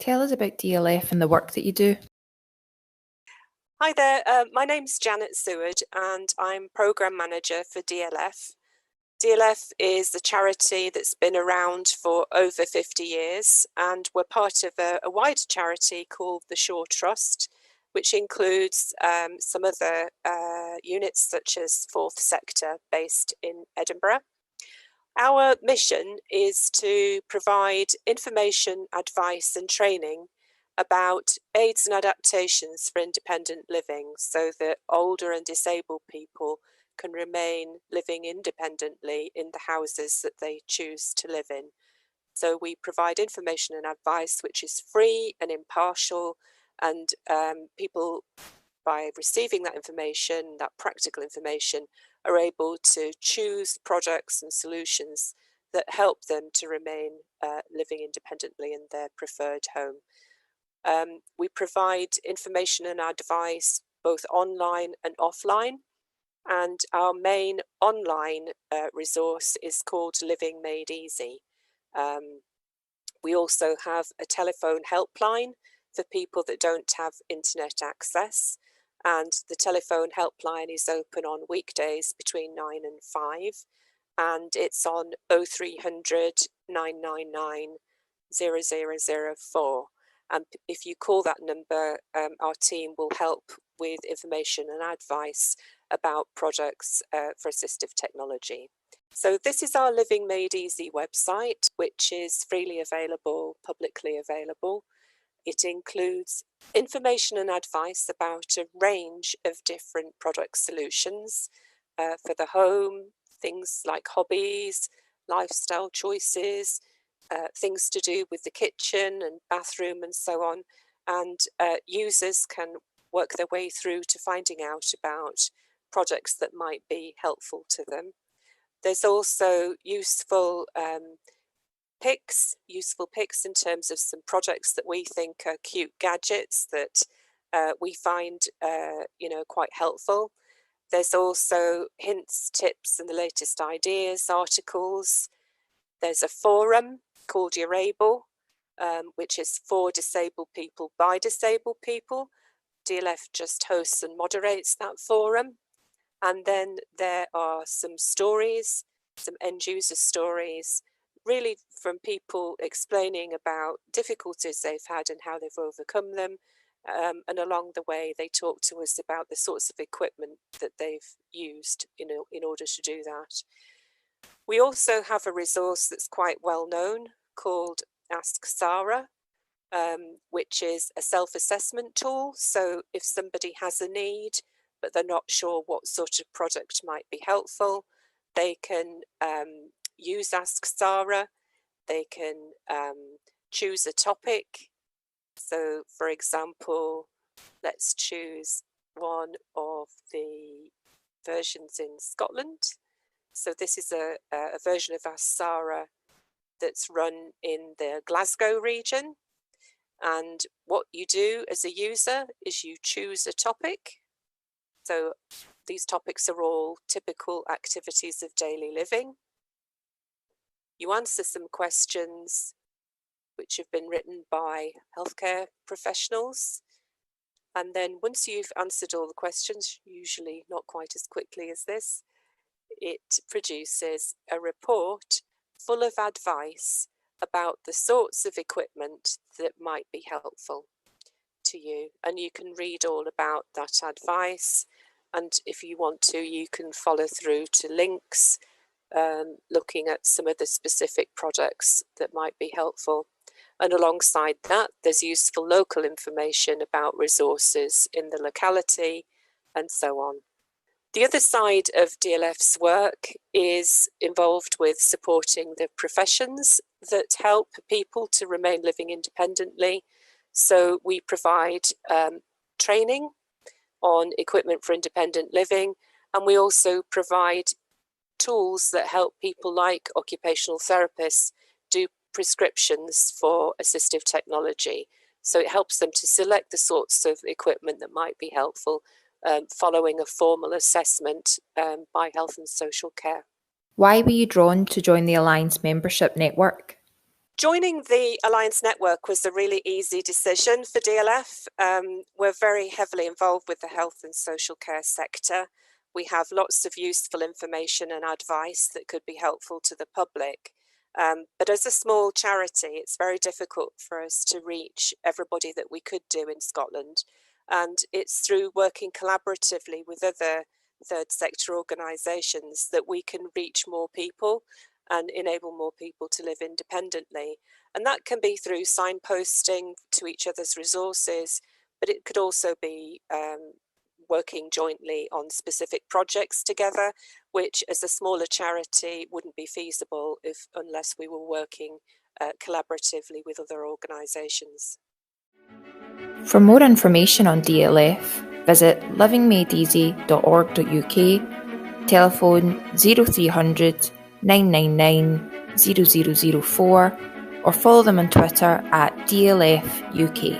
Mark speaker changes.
Speaker 1: Tell us about DLF and the work that you do.
Speaker 2: Hi there, my name's Janet Seward and I'm Programme Manager for DLF. DLF is a charity that's been around for over 50 years, and we're part of a wider charity called the Shore Trust, which includes some other units such as Fourth Sector based in Edinburgh. Our mission is to provide information, advice and training about aids and adaptations for independent living so that older and disabled people can remain living independently in the houses that they choose to live in. So we provide information and advice which is free and impartial, and people, by receiving that information, that practical information, are able to choose products and solutions that help them to remain living independently in their preferred home. We provide information and advice both online and offline, and our main online resource is called Living Made Easy. We also have a telephone helpline for people that don't have internet access, and the telephone helpline is open on weekdays between 9 and 5, and it's on 0300 999 0004. And if you call that number, our team will help with information and advice about products for assistive technology. So this is our Living Made Easy website, which is freely available, publicly available. It includes information and advice about a range of different product solutions for the home, things like hobbies, lifestyle choices, things to do with the kitchen and bathroom and so on. And users can work their way through to finding out about products that might be helpful to them. There's also useful pics in terms of some products that we think are cute gadgets that we find quite helpful. There's also hints, tips and the latest ideas, articles. There's a forum called You're Able, which is for disabled people by disabled people. DLF just hosts and moderates that forum. And then there are some stories, some end user stories, really from people explaining about difficulties they've had and how they've overcome them. And along the way, they talk to us about the sorts of equipment that they've used in order to do that. We also have a resource that's quite well known called Ask Sarah, which is a self-assessment tool. So if somebody has a need, but they're not sure what sort of product might be helpful, they can use Ask Sarah. They can choose a topic. So for example, let's choose one of the versions in Scotland. So this is a version of Ask Sarah that's run in the Glasgow region. And what you do as a user is you choose a topic. So these topics are all typical activities of daily living. You answer some questions which have been written by healthcare professionals. And then once you've answered all the questions, usually not quite as quickly as this, it produces a report full of advice about the sorts of equipment that might be helpful to you. And you can read all about that advice. And if you want to, you can follow through to links, looking at some of the specific products that might be helpful. And alongside that, there's useful local information about resources in the locality and so on. The other side of DLF's work is involved with supporting the professions that help people to remain living independently. So we provide training on equipment for independent living, and we also provide tools that help people like occupational therapists do prescriptions for assistive technology. So it helps them to select the sorts of equipment that might be helpful, following a formal assessment by Health and Social Care.
Speaker 1: Why were you drawn to join the Alliance membership network?
Speaker 2: Joining the Alliance Network was a really easy decision for DLF. We're very heavily involved with the health and social care sector. We have lots of useful information and advice that could be helpful to the public. But as a small charity, it's very difficult for us to reach everybody that we could do in Scotland. And it's through working collaboratively with other third sector organisations that we can reach more people and enable more people to live independently. And that can be through signposting to each other's resources, but it could also be working jointly on specific projects together, which as a smaller charity wouldn't be feasible unless we were working collaboratively with other organisations.
Speaker 1: For more information on DLF, visit livingmadeeasy.org.uk, telephone 0300 999 0004, or follow them on Twitter at DLF UK.